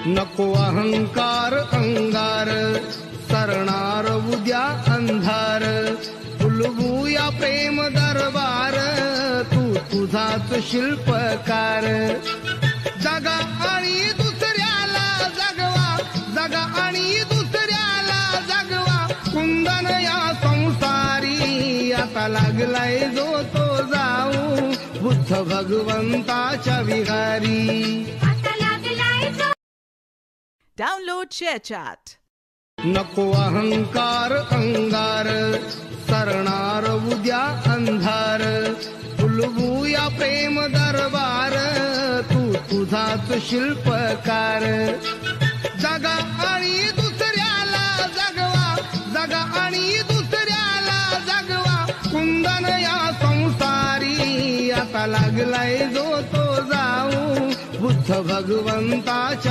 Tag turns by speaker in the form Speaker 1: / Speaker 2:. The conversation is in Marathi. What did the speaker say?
Speaker 1: नको अहंकार अंगार, सरणार उद्या अंधार. फुलवूया प्रेम दरबार, तू तुझाच शिल्पकार. जगा आणि दुसऱ्याला जगवा, जगा आणि दुसऱ्याला जगवा. कुंदन या संसारी, आता लागलाय जो तो जाऊ, बुद्ध भगवंताच्या विहारी.
Speaker 2: Download ShareChat.
Speaker 1: नको अहंकार अंगार, सरणार उद्या अंधार. फुलवूया प्रेम दरबार, तू तुझाच शिल्पकार. जगा आणि दुसऱ्याला जगवा, जगा आणि दुसऱ्याला जगवा. कुंदन या संसारी, आता लागलाय जो तो जाऊ, बुद्ध भगवंताच्या